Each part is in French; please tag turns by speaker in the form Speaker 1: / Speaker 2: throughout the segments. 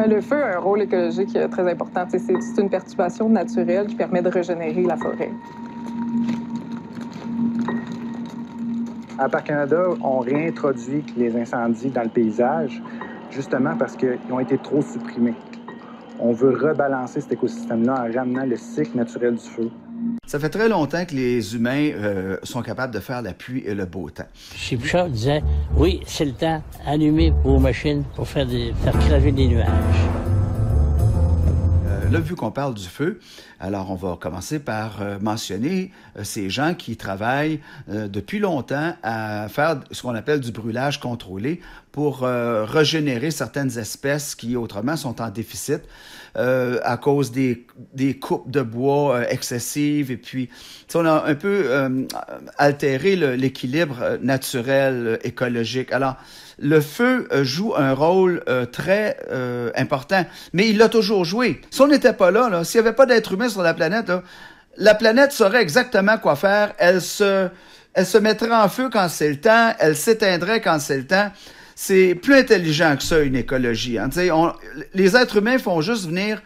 Speaker 1: Ouais, le feu a un rôle écologique très important. C'est une perturbation naturelle qui permet de régénérer la forêt.
Speaker 2: À Parc Canada, on réintroduit les incendies dans le paysage, justement parce qu'ils ont été trop supprimés. On veut rebalancer cet écosystème-là en ramenant le cycle naturel du feu.
Speaker 3: Ça fait très longtemps que les humains sont capables de faire la pluie et le beau temps.
Speaker 4: Chipchak disait, oui, c'est le temps, allumez vos machines pour faire craver des nuages.
Speaker 3: Là, vu qu'on parle du feu, alors on va commencer par mentionner ces gens qui travaillent depuis longtemps à faire ce qu'on appelle du brûlage contrôlé pour régénérer certaines espèces qui autrement sont en déficit à cause des coupes de bois excessives. Et puis, on a un peu altéré l'équilibre naturel, écologique. Alors, le feu joue un rôle très important, mais il l'a toujours joué. Si on n'était pas là, s'il n'y avait pas d'être humain sur la planète, la planète saurait exactement quoi faire. Elle se mettrait en feu quand c'est le temps, elle s'éteindrait quand c'est le temps. C'est plus intelligent que ça, une écologie. Hein. Les êtres humains font juste venir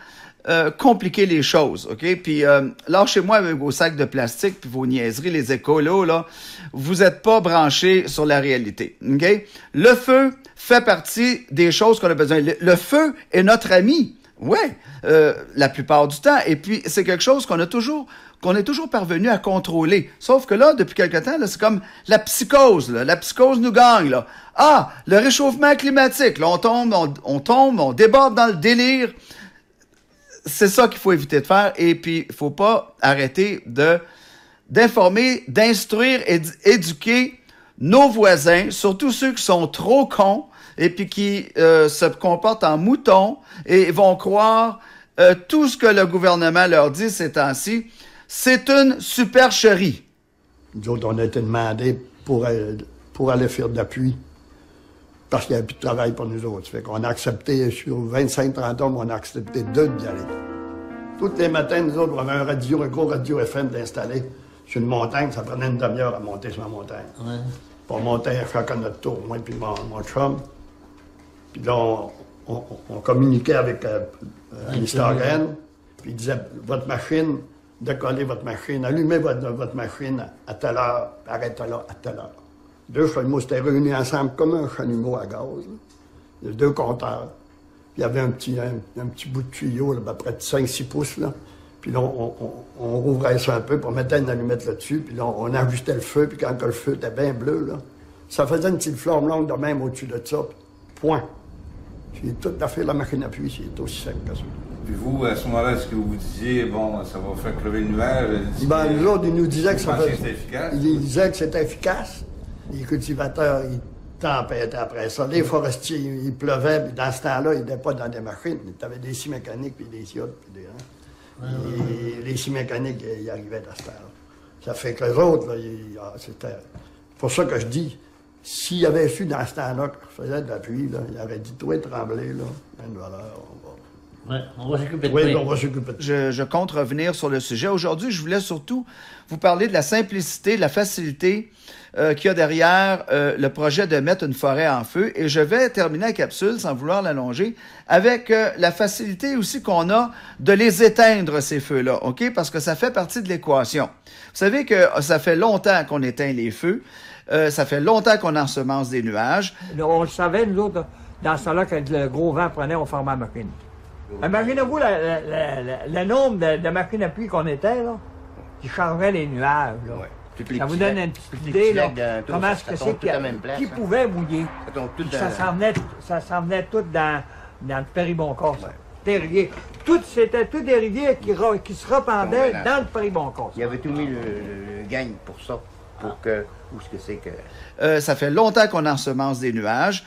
Speaker 3: compliquer les choses, OK? Puis lâchez-moi avec vos sacs de plastique puis vos niaiseries, les écolos, là. Vous n'êtes pas branchés sur la réalité, OK? Le feu fait partie des choses qu'on a besoin. Le feu est notre ami, ouais, la plupart du temps. Et puis, c'est quelque chose qu'on est toujours parvenu à contrôler. Sauf que là, depuis quelque temps, là, c'est comme la psychose. Là. La psychose nous gagne. Là. Ah, le réchauffement climatique. Là, on tombe, on déborde dans le délire. C'est ça qu'il faut éviter de faire. Et puis, il faut pas arrêter d'informer, d'instruire et d'éduquer nos voisins, surtout ceux qui sont trop cons et puis qui se comportent en moutons et vont croire tout ce que le gouvernement leur dit ces temps-ci. C'est une supercherie.
Speaker 5: Nous autres, on a été demandés pour aller faire de la pluie. Parce qu'il n'y avait plus de travail pour nous autres. Ça fait qu'on a accepté, sur 25-30 hommes, on a accepté 2 d'y aller. Tous les matins, nous autres, on avait un gros radio FM d'installer sur une montagne. Ça prenait une demi-heure à monter sur la montagne. Ouais. Pour monter à chacun notre tour, moi et mon chum. Puis là, on communiquait avec l'historienne. Puis il disait, votre machine, décoller votre machine, allumez votre machine à telle heure, arrêtez là à telle heure. 2 chalumeaux s'étaient réunis ensemble comme un chalumeau à gaz. Là. Il y a 2 compteurs. Puis il y avait un petit bout de tuyau, là, à peu près de 5-6 pouces. Là. Puis là, on rouvrait ça un peu pour mettre une allumette là-dessus. Puis là, on ajustait le feu. Puis quand le feu était bien bleu, là, ça faisait une petite flamme longue de même au-dessus de ça. Point. Puis tout à fait la machine à pluie, c'est aussi simple que ça.
Speaker 6: Puis vous, à ce moment-là, est-ce que vous vous disiez, bon, ça va faire crever le nuage?
Speaker 5: Ben, nous autres, ils nous disaient que ça
Speaker 6: c'était efficace.
Speaker 5: Ils disaient que c'était efficace. Les cultivateurs, ils tempêtaient après ça. Les forestiers, il pleuvait, puis dans ce temps-là, ils n'étaient pas dans des machines. Ils avaient des scies mécaniques, puis des siottes, puis des... Hein? Et les scies mécaniques, ils arrivaient dans ce temps-là. Ça fait que les autres, là, c'était... pour ça que je dis, s'il avait su dans ce temps-là qu'il faisait de la pluie, là, il aurait dit, toi, trembler, là, une valeur,
Speaker 4: Ouais, on va s'occuper de
Speaker 5: oui, on va s'occuper de
Speaker 3: je compte revenir sur le sujet. Aujourd'hui, je voulais surtout vous parler de la simplicité, de la facilité qu'il y a derrière le projet de mettre une forêt en feu. Et je vais terminer la capsule, sans vouloir l'allonger, avec la facilité aussi qu'on a de les éteindre, ces feux-là, OK? Parce que ça fait partie de l'équation. Vous savez que ça fait longtemps qu'on éteint les feux. Ça fait longtemps qu'on ensemence des nuages.
Speaker 7: On le savait, nous autres, dans ce temps-là, quand le gros vent prenait, on fermait la machine. Imaginez-vous le nombre de machines à pluie qu'on était, là, qui chargeaient les nuages. Là. Ouais. Ça vous donne une petite idée, là, comment est-ce que c'est qui pouvait mouiller. Ça s'en venait tout dans le Périboncourt. Ouais. Terrier. C'était toutes des rivières qui se rependaient dans le Périboncourt.
Speaker 8: Il avait tout mis le gang pour ça. Pour que... Où est-ce que c'est que...
Speaker 3: ça fait longtemps qu'on ensemence des nuages.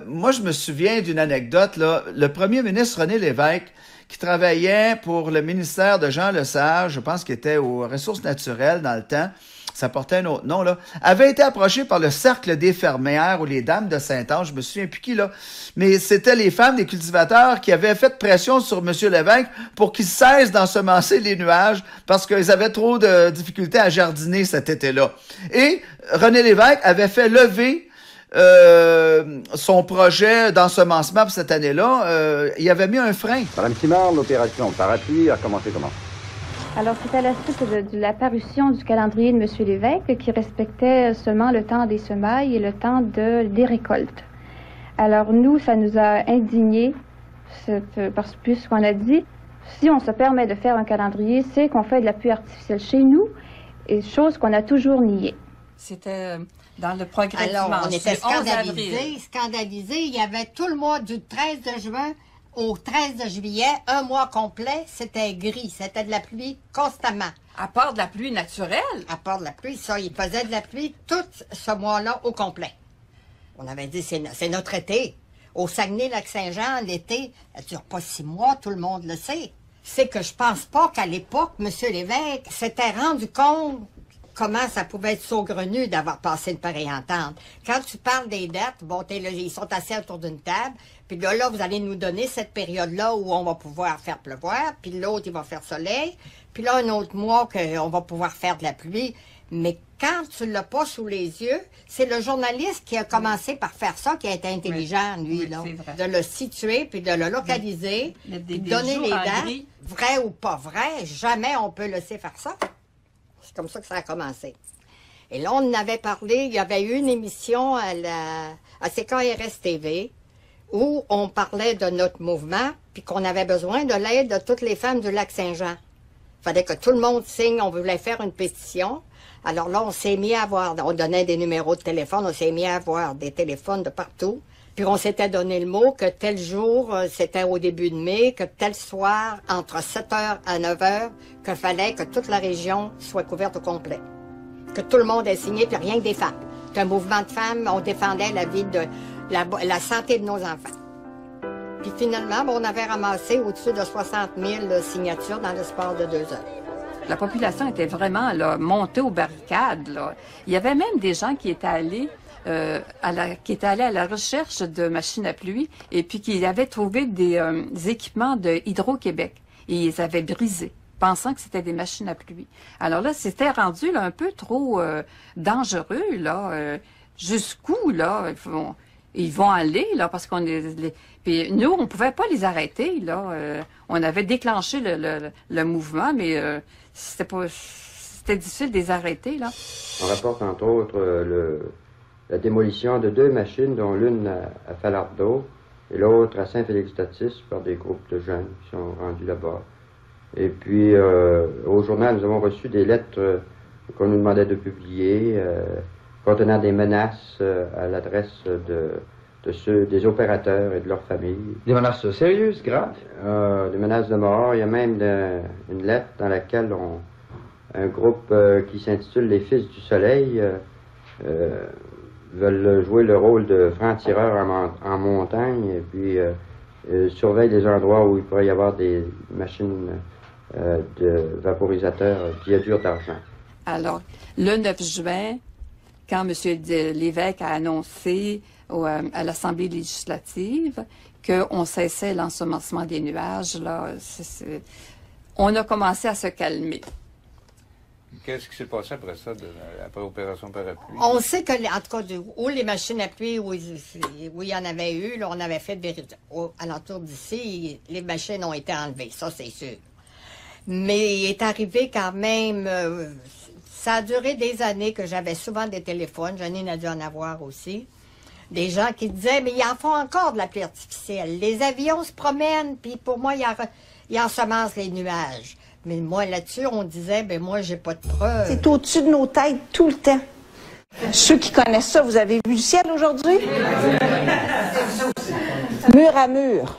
Speaker 3: Moi, je me souviens d'une anecdote, là. Le premier ministre René Lévesque, qui travaillait pour le ministère de Jean Lesage, je pense qu'il était aux ressources naturelles dans le temps, ça portait un autre nom, là, avait été approché par le Cercle des fermières ou les Dames de Saint-Ange, je me souviens plus qui, là, mais c'était les femmes des cultivateurs qui avaient fait pression sur M. Lévesque pour qu'il cesse d'ensemencer les nuages parce qu'ils avaient trop de difficultés à jardiner cet été-là. Et René Lévesque avait fait lever son projet d'ensemencement pour cette année-là, il avait mis un frein.
Speaker 9: Madame Simard, l'opération Parapluie a commencé comment?
Speaker 10: Alors, c'est à la suite de la parution du calendrier de M. Lévesque qui respectait seulement le temps des semailles et le temps des récoltes. Alors, nous, ça nous a indignés, parce que puisqu'on a dit, si on se permet de faire un calendrier, c'est qu'on fait de la pluie artificielle chez nous, et chose qu'on a toujours niée.
Speaker 11: C'était dans le programme.
Speaker 12: Alors, on était
Speaker 11: scandalisés.
Speaker 12: Il y avait tout le mois du 13 de juin au 13 de juillet, un mois complet, c'était gris. C'était de la pluie constamment.
Speaker 11: À part de la pluie naturelle?
Speaker 12: À part de la pluie, ça, il faisait de la pluie tout ce mois-là au complet. On avait dit, c'est notre été. Au Saguenay-Lac-Saint-Jean, l'été, ça ne dure pas 6 mois, tout le monde le sait. C'est que je pense pas qu'à l'époque, M. Lévesque s'était rendu compte comment ça pouvait être saugrenu d'avoir passé une pareille entente. Quand tu parles des dates, bon, ils sont assis autour d'une table, puis là, vous allez nous donner cette période-là où on va pouvoir faire pleuvoir, puis l'autre, il va faire soleil, puis là, un autre mois qu'on va pouvoir faire de la pluie. Mais quand tu l'as pas sous les yeux, c'est le journaliste qui a commencé par faire ça, qui a été intelligent, lui, là. De le situer, puis de le localiser, puis de donner les dates, vrai ou pas vrai, jamais on peut laisser faire ça. C'est comme ça que ça a commencé. Et là, on en avait parlé, il y avait eu une émission à CKRS TV où on parlait de notre mouvement, puis qu'on avait besoin de l'aide de toutes les femmes du Lac-Saint-Jean. Il fallait que tout le monde signe, on voulait faire une pétition. Alors là, on s'est mis à avoir, on donnait des numéros de téléphone, on s'est mis à avoir des téléphones de partout. Puis on s'était donné le mot que tel jour, c'était au début de mai, que tel soir, entre 7h à 9h, qu'il fallait que toute la région soit couverte au complet. Que tout le monde ait signé, puis rien que des femmes. Qu'un mouvement de femmes, on défendait la vie de la santé de nos enfants. Puis finalement, on avait ramassé au-dessus de 60 000 signatures dans l'espace de 2 heures.
Speaker 11: La population était vraiment là, montée aux barricades. Là. Il y avait même des gens qui étaient allés à la recherche de machines à pluie et puis qui avaient trouvé des équipements de Hydro-Québec. Et ils avaient brisé, pensant que c'était des machines à pluie. Alors là, c'était rendu là, un peu trop dangereux. Là, jusqu'où là ils vont aller là parce qu'on puis nous on pouvait pas les arrêter là. On avait déclenché le mouvement, mais c'était difficile de les arrêter là.
Speaker 13: On rapporte entre autres la démolition de 2 machines, dont l'une à Falardeau et l'autre à Saint-Félix-Statis par des groupes de jeunes qui sont rendus là-bas. Et puis au journal, nous avons reçu des lettres qu'on nous demandait de publier. Contenant des menaces à l'adresse des opérateurs et de leurs familles.
Speaker 14: Des menaces sérieuses, graves?
Speaker 13: Des menaces de mort. Il y a même une lettre dans laquelle un groupe qui s'intitule Les Fils du Soleil veulent jouer le rôle de francs-tireurs en montagne et puis surveillent des endroits où il pourrait y avoir des machines de vaporisateurs d'iodure d'argent.
Speaker 11: Alors, le 9 juin, quand M. Lévesque a annoncé à l'Assemblée législative qu'on cessait l'ensemencement des nuages, là, on a commencé à se calmer.
Speaker 6: Qu'est-ce qui s'est passé après ça, après l'opération Parapluie?
Speaker 12: On sait que, en tout cas, où les machines à pluie, où il y en avait eu, là, on avait fait à l'entour d'ici, les machines ont été enlevées, ça c'est sûr. Mais il est arrivé quand même... ça a duré des années que j'avais souvent des téléphones, Janine a dû en avoir aussi, des gens qui disaient, mais ils en font encore de la pluie artificielle. Les avions se promènent, puis pour moi, ils ensemencent les nuages. Mais moi, là-dessus, on disait, ben moi, j'ai pas de preuves.
Speaker 15: C'est au-dessus de nos têtes tout le temps. Ceux qui connaissent ça, vous avez vu le ciel aujourd'hui? Mur à mur.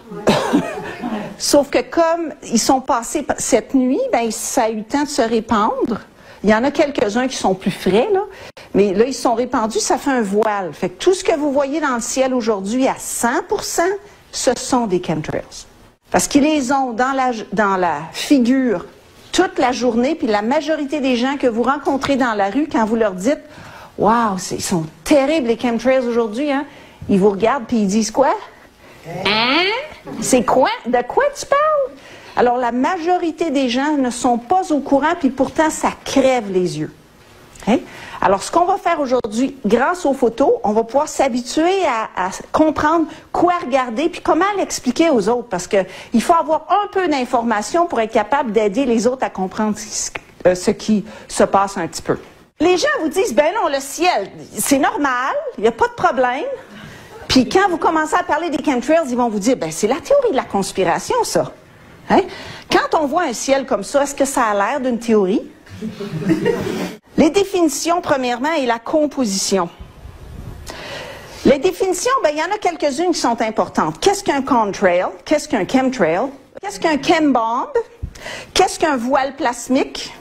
Speaker 15: Sauf que comme ils sont passés cette nuit, ben ça a eu le temps de se répandre. Il y en a quelques-uns qui sont plus frais, là. Mais là, ils sont répandus, ça fait un voile. Fait que tout ce que vous voyez dans le ciel aujourd'hui à 100%, ce sont des chemtrails. Parce qu'ils les ont dans la figure toute la journée, puis la majorité des gens que vous rencontrez dans la rue, quand vous leur dites « Wow, ils sont terribles les chemtrails aujourd'hui, hein? » Ils vous regardent puis ils disent quoi? Hein? C'est quoi? De quoi tu parles? Alors, la majorité des gens ne sont pas au courant, puis pourtant, ça crève les yeux. Okay? Alors, ce qu'on va faire aujourd'hui, grâce aux photos, on va pouvoir s'habituer à comprendre quoi regarder puis comment l'expliquer aux autres. Parce que il faut avoir un peu d'informations pour être capable d'aider les autres à comprendre ce qui se passe un petit peu. Les gens vous disent, ben non, le ciel, c'est normal, il n'y a pas de problème. Puis quand vous commencez à parler des chemtrails, ils vont vous dire, ben c'est la théorie de la conspiration, ça. Hein? Quand on voit un ciel comme ça, est-ce que ça a l'air d'une théorie? Les définitions, premièrement, et la composition. Les définitions, ben, il y en a quelques-unes qui sont importantes. Qu'est-ce qu'un contrail? Qu'est-ce qu'un chemtrail? Qu'est-ce qu'un chembomb? Qu'est-ce qu'un voile plasmique?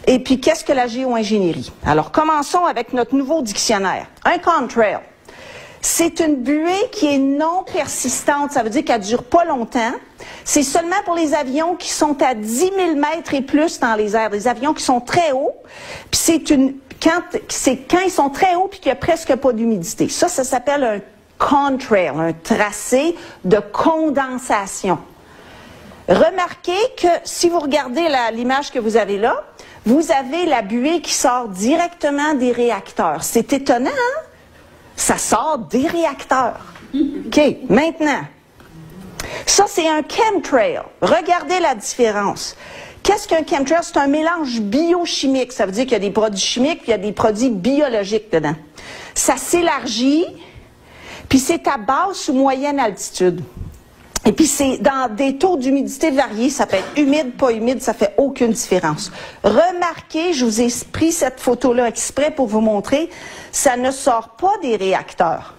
Speaker 15: Et puis, qu'est-ce que la géo-ingénierie? Alors, commençons avec notre nouveau dictionnaire. Un contrail, c'est une buée qui est non persistante. Ça veut dire qu'elle ne dure pas longtemps. C'est seulement pour les avions qui sont à 10 000 mètres et plus dans les airs, des avions qui sont très hauts. Puis c'est quand ils sont très hauts puis qu'il n'y a presque pas d'humidité. Ça s'appelle un contrail, un tracé de condensation. Remarquez que si vous regardez l'image que vous avez là, vous avez la buée qui sort directement des réacteurs. C'est étonnant, hein? Ça sort des réacteurs. OK, maintenant, ça c'est un chemtrail. Regardez la différence. Qu'est-ce qu'un chemtrail? C'est un mélange biochimique. Ça veut dire qu'il y a des produits chimiques puis il y a des produits biologiques dedans. Ça s'élargit, puis c'est à basse ou moyenne altitude. Et puis c'est dans des taux d'humidité variés, ça peut être humide, pas humide, ça fait aucune différence. Remarquez, je vous ai pris cette photo-là exprès pour vous montrer, ça ne sort pas des réacteurs.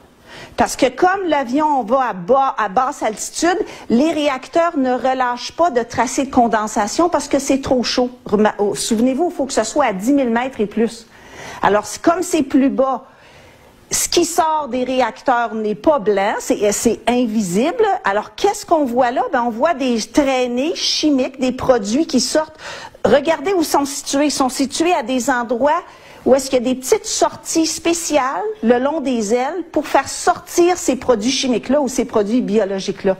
Speaker 15: Parce que comme l'avion va à basse altitude, les réacteurs ne relâchent pas de tracé de condensation parce que c'est trop chaud. Souvenez-vous, il faut que ce soit à 10 000 mètres et plus. Alors, comme c'est plus bas, ce qui sort des réacteurs n'est pas blanc, c'est invisible. Alors, qu'est-ce qu'on voit là? Ben, on voit des traînées chimiques, des produits qui sortent. Regardez où ils sont situés. Ils sont situés à des endroits où est-ce qu'il y a des petites sorties spéciales le long des ailes pour faire sortir ces produits chimiques-là ou ces produits biologiques-là.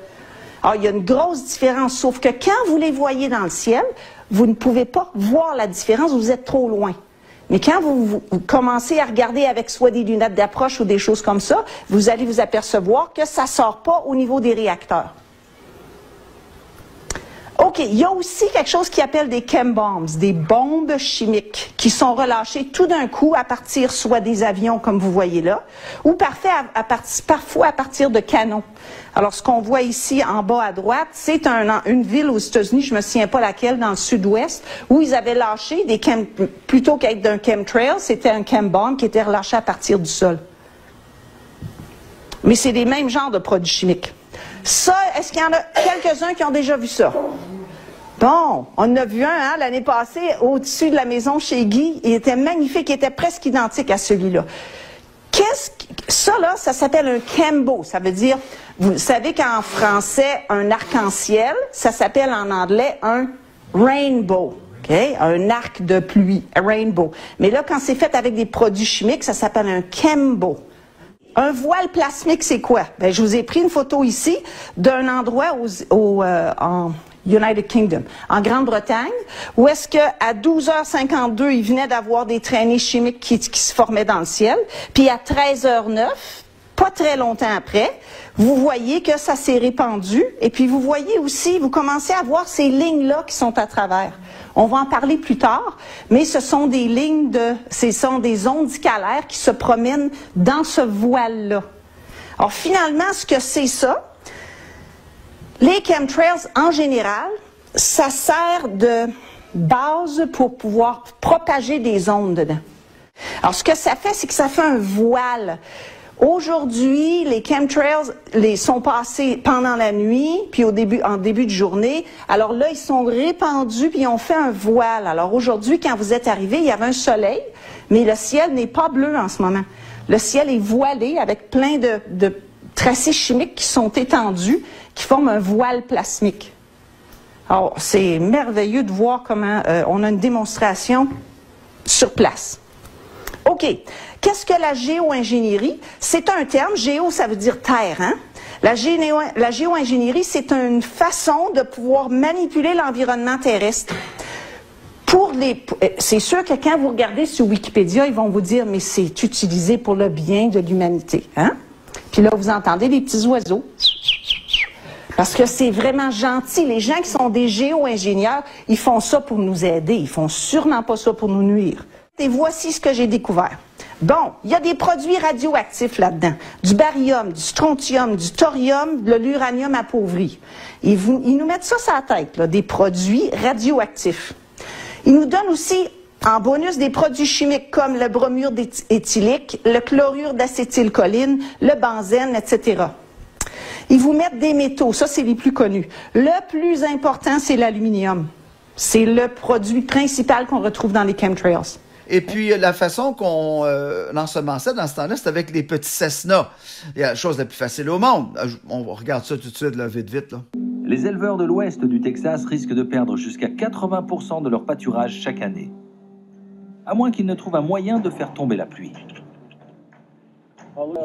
Speaker 15: Alors, il y a une grosse différence, sauf que quand vous les voyez dans le ciel, vous ne pouvez pas voir la différence, vous êtes trop loin. Mais quand vous commencez à regarder avec soit des lunettes d'approche ou des choses comme ça, vous allez vous apercevoir que ça ne sort pas au niveau des réacteurs. OK, il y a aussi quelque chose qui appelle des chembombs, des bombes chimiques qui sont relâchées tout d'un coup à partir soit des avions comme vous voyez là, ou parfois à partir de canons. Alors ce qu'on voit ici en bas à droite, c'est une ville aux États-Unis, je ne me souviens pas laquelle, dans le sud-ouest, où ils avaient lâché plutôt qu'être d'un chemtrail, c'était un chembomb qui était relâché à partir du sol. Mais c'est des mêmes genres de produits chimiques. Ça, est-ce qu'il y en a quelques-uns qui ont déjà vu ça? Bon, on en a vu un l'année passée au-dessus de la maison chez Guy. Il était magnifique, il était presque identique à celui-là. Ça là, ça s'appelle un chembo. Ça veut dire, vous savez qu'en français, un arc-en-ciel, ça s'appelle en anglais un rainbow. Okay? Un arc de pluie, un rainbow. Mais là, quand c'est fait avec des produits chimiques, ça s'appelle un chembo. Un voile plasmique, c'est quoi? Ben, je vous ai pris une photo ici d'un endroit en United Kingdom, en Grande-Bretagne, où est-ce qu'à 12h52, il venait d'avoir des traînées chimiques qui se formaient dans le ciel, puis à 13h09, pas très longtemps après, vous voyez que ça s'est répandu, et puis vous voyez aussi, vous commencez à voir ces lignes-là qui sont à travers. On va en parler plus tard, mais ce sont des lignes ce sont des ondes scalaires qui se promènent dans ce voile-là. Alors finalement, ce que c'est ça, les chemtrails, en général, ça sert de base pour pouvoir propager des ondes dedans. Alors, ce que ça fait, c'est que ça fait un voile. Aujourd'hui, les chemtrails sont passés pendant la nuit, puis en début de journée. Alors là, ils sont répandus, puis ils ont fait un voile. Alors aujourd'hui, quand vous êtes arrivés, il y avait un soleil, mais le ciel n'est pas bleu en ce moment. Le ciel est voilé avec plein de tracés chimiques qui sont étendus, qui forment un voile plasmique. Alors, c'est merveilleux de voir comment on a une démonstration sur place. OK. Qu'est-ce que la géo-ingénierie? C'est un terme, géo, ça veut dire terre, hein? La géo-ingénierie, c'est une façon de pouvoir manipuler l'environnement terrestre. C'est sûr que quand vous regardez sur Wikipédia, ils vont vous dire, mais c'est utilisé pour le bien de l'humanité. Hein? Puis là, vous entendez les petits oiseaux. Parce que c'est vraiment gentil. Les gens qui sont des géo-ingénieurs, ils font ça pour nous aider. Ils font sûrement pas ça pour nous nuire. Et voici ce que j'ai découvert. Bon, il y a des produits radioactifs là-dedans. Du barium, du strontium, du thorium, de l'uranium appauvri. Ils nous mettent ça sur la tête, là, des produits radioactifs. Ils nous donnent aussi, en bonus, des produits chimiques comme le bromure éthylique, le chlorure d'acétylcholine, le benzène, etc. Ils vous mettent des métaux, ça c'est les plus connus. Le plus important, c'est l'aluminium. C'est le produit principal qu'on retrouve dans les chemtrails.
Speaker 3: Et puis, la façon qu'on ensemençait dans ce temps-là, c'était avec les petits Cessna. C'est la chose la plus facile au monde. On regarde ça tout de suite, là, vite, là.
Speaker 14: Les éleveurs de l'ouest du Texas risquent de perdre jusqu'à 80% de leur pâturage chaque année. À moins qu'ils ne trouvent un moyen de faire tomber la pluie.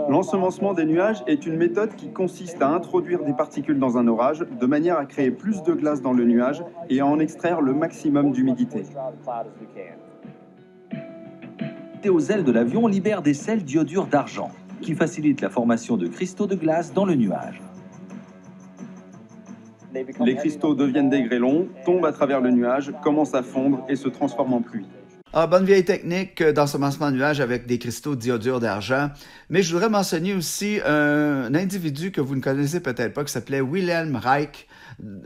Speaker 16: L'ensemencement des nuages est une méthode qui consiste à introduire des particules dans un orage de manière à créer plus de glace dans le nuage et à en extraire le maximum d'humidité.
Speaker 14: Aux ailes de l'avion libèrent des sels d'iodure d'argent qui facilitent la formation de cristaux de glace dans le nuage.
Speaker 16: Les cristaux deviennent des grêlons, tombent à travers le nuage, commencent à fondre et se transforment en pluie.
Speaker 3: Ah, bonne vieille technique d'ensemencement de nuages avec des cristaux d'iodure d'argent. Mais je voudrais mentionner aussi un individu que vous ne connaissez peut-être pas qui s'appelait Wilhelm Reich.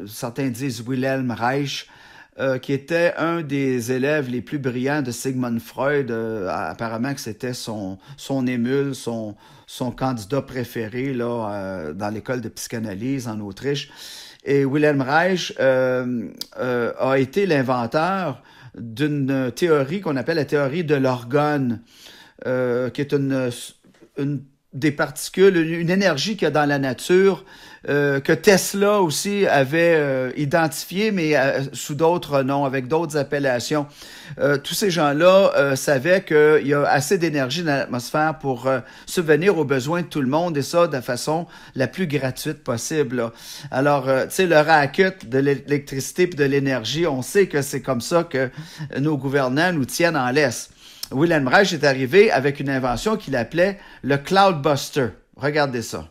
Speaker 3: Certains disent Wilhelm Reich. Qui était un des élèves les plus brillants de Sigmund Freud. Apparemment que c'était son émule, son candidat préféré là, dans l'école de psychanalyse en Autriche. Et Wilhelm Reich a été l'inventeur d'une théorie qu'on appelle la théorie de l'orgone, qui est une des particules, une énergie qu'il y a dans la nature, que Tesla aussi avait identifié, mais sous d'autres noms, avec d'autres appellations. Tous ces gens-là savaient qu'il y a assez d'énergie dans l'atmosphère pour subvenir aux besoins de tout le monde, et ça de la façon la plus gratuite possible. Là. Alors, tu sais, le racket de l'électricité et de l'énergie, on sait que c'est comme ça que nos gouvernants nous tiennent en laisse. Wilhelm Reich est arrivé avec une invention qu'il appelait le Cloudbuster. Regardez ça.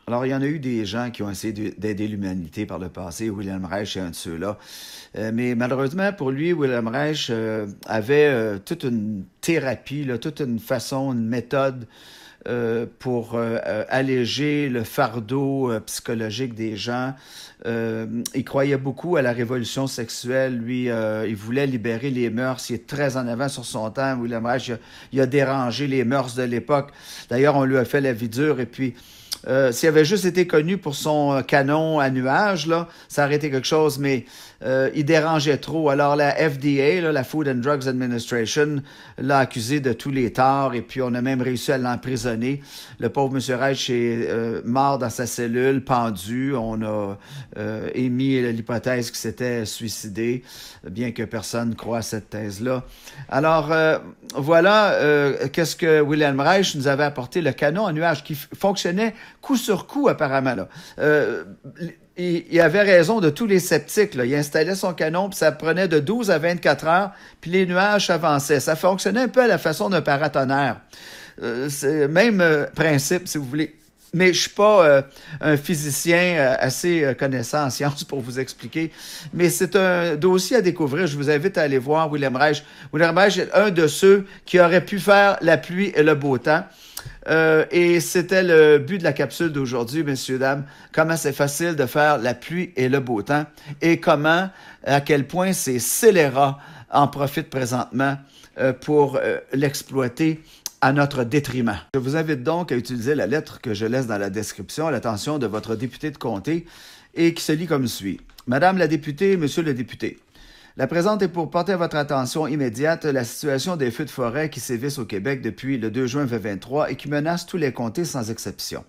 Speaker 3: Alors, il y en a eu des gens qui ont essayé d'aider l'humanité par le passé. Wilhelm Reich est un de ceux-là. Mais malheureusement, pour lui, Wilhelm Reich avait toute une thérapie, là, toute une façon, une méthode pour alléger le fardeau psychologique des gens. Il croyait beaucoup à la révolution sexuelle. Lui, il voulait libérer les mœurs. Il est très en avant sur son temps. Wilhelm Reich, il a dérangé les mœurs de l'époque. D'ailleurs, on lui a fait la vie dure. Et puis, s'il avait juste été connu pour son canon à nuages, là, ça aurait été quelque chose, mais il dérangeait trop. Alors la FDA, là, la Food and Drugs Administration, l'a accusé de tous les torts, et puis on a même réussi à l'emprisonner. Le pauvre M. Reich est mort dans sa cellule, pendu. On a émis l'hypothèse qu'il s'était suicidé, bien que personne ne croit à cette thèse-là. Alors, voilà qu'est-ce que Wilhelm Reich nous avait apporté, le canon à nuages, qui fonctionnait coup sur coup, apparemment. Là. Il avait raison de tous les sceptiques. Là. Il installait son canon, puis ça prenait de 12 à 24 heures, puis les nuages avançaient. Ça fonctionnait un peu à la façon d'un paratonnerre. C'est le même principe, si vous voulez. Mais je suis pas un physicien assez connaissant en sciences pour vous expliquer. Mais c'est un dossier à découvrir. Je vous invite à aller voir Wilhelm Reich. Wilhelm Reich est un de ceux qui auraient pu faire la pluie et le beau temps. Et c'était le but de la capsule d'aujourd'hui, messieurs, dames. Comment c'est facile de faire la pluie et le beau temps, et comment, à quel point c'est scélérat en profitent présentement pour l'exploiter à notre détriment. Je vous invite donc à utiliser la lettre que je laisse dans la description à l'attention de votre député de comté et qui se lit comme suit. Madame la députée, Monsieur le député, la présente est pour porter à votre attention immédiate la situation des feux de forêt qui sévissent au Québec depuis le 2 juin 2023 et qui menacent tous les comtés sans exception.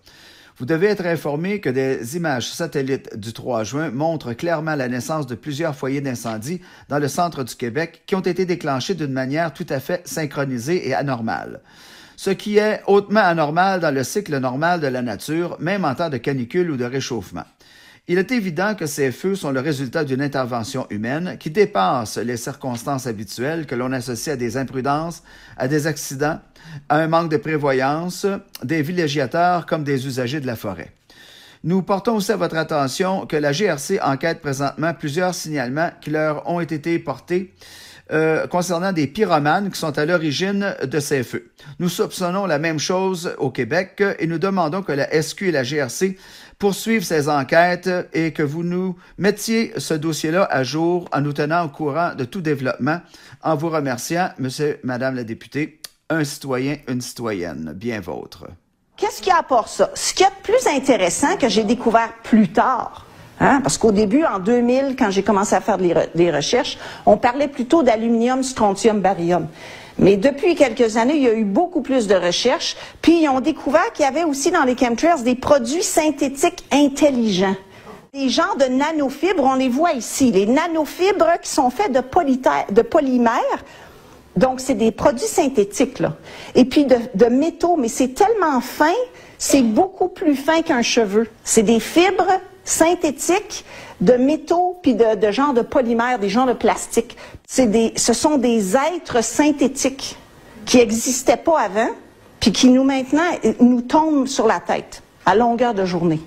Speaker 3: Vous devez être informé que des images satellites du 3 juin montrent clairement la naissance de plusieurs foyers d'incendie dans le centre du Québec qui ont été déclenchés d'une manière tout à fait synchronisée et anormale. Ce qui est hautement anormal dans le cycle normal de la nature, même en temps de canicule ou de réchauffement. Il est évident que ces feux sont le résultat d'une intervention humaine qui dépasse les circonstances habituelles que l'on associe à des imprudences, à des accidents, à un manque de prévoyance, des villégiateurs comme des usagers de la forêt. Nous portons aussi à votre attention que la GRC enquête présentement plusieurs signalements qui leur ont été portés concernant des pyromanes qui sont à l'origine de ces feux. Nous soupçonnons la même chose au Québec et nous demandons que la SQ et la GRC poursuivent ces enquêtes et que vous nous mettiez ce dossier-là à jour en nous tenant au courant de tout développement. En vous remerciant, Monsieur, Madame la députée, un citoyen, une citoyenne, bien vôtre.
Speaker 15: Qu'est-ce qu'il y a à part ça? Ce qu'il y a de plus intéressant que j'ai découvert plus tard, parce qu'au début, en 2000, quand j'ai commencé à faire des recherches, on parlait plutôt d'aluminium, strontium, barium. Mais depuis quelques années, il y a eu beaucoup plus de recherches, puis ils ont découvert qu'il y avait aussi dans les chemtrails des produits synthétiques intelligents. Des genres de nanofibres, on les voit ici, les nanofibres qui sont faits de polymères. Donc, c'est des produits synthétiques, là. Et puis de métaux, mais c'est tellement fin, c'est beaucoup plus fin qu'un cheveu. C'est des fibres synthétiques de métaux puis de genres de polymères, des genres de plastique. Ce sont des êtres synthétiques qui n'existaient pas avant puis qui maintenant nous tombent sur la tête à longueur de journée.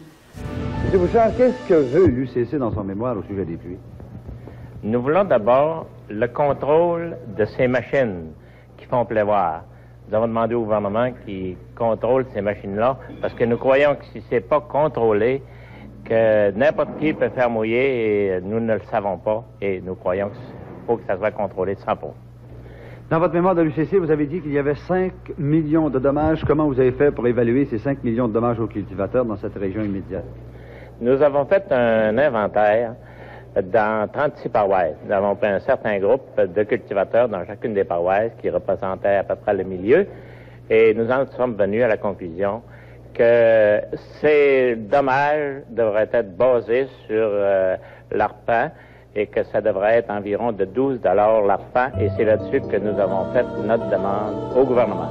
Speaker 17: M. Bouchard, qu'est-ce que veut l'UCC dans son mémoire au sujet des pluies?
Speaker 18: Nous voulons d'abord le contrôle de ces machines qui font pleuvoir. Nous avons demandé au gouvernement qu'il contrôle ces machines-là parce que nous croyons que si ce n'est pas contrôlé, que n'importe qui peut faire mouiller et nous ne le savons pas et nous croyons qu'il faut que ça soit contrôlé de 100%.
Speaker 17: Dans votre mémoire de l'UCC, vous avez dit qu'il y avait 5 millions de dommages. Comment vous avez fait pour évaluer ces 5 millions de dommages aux cultivateurs dans cette région immédiate?
Speaker 18: Nous avons fait un inventaire dans 36 paroisses. Nous avons pris un certain groupe de cultivateurs dans chacune des paroisses qui représentaient à peu près le milieu et nous en sommes venus à la conclusion que ces dommages devraient être basés sur l'arpent et que ça devrait être environ de 12 $ l'arpent et c'est là-dessus que nous avons fait notre demande au gouvernement.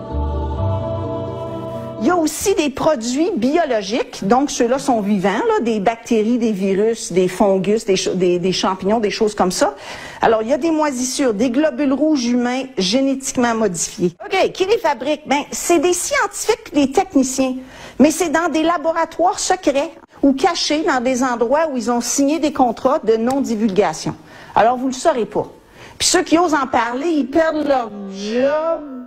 Speaker 15: Il y a aussi des produits biologiques, donc ceux-là sont vivants, là, des bactéries, des virus, des fungus, des champignons, des choses comme ça. Alors, il y a des moisissures, des globules rouges humains génétiquement modifiés. OK, qui les fabrique? Ben, c'est des scientifiques, des techniciens, mais c'est dans des laboratoires secrets ou cachés dans des endroits où ils ont signé des contrats de non-divulgation. Alors, vous le saurez pas. Puis ceux qui osent en parler, ils perdent leur job.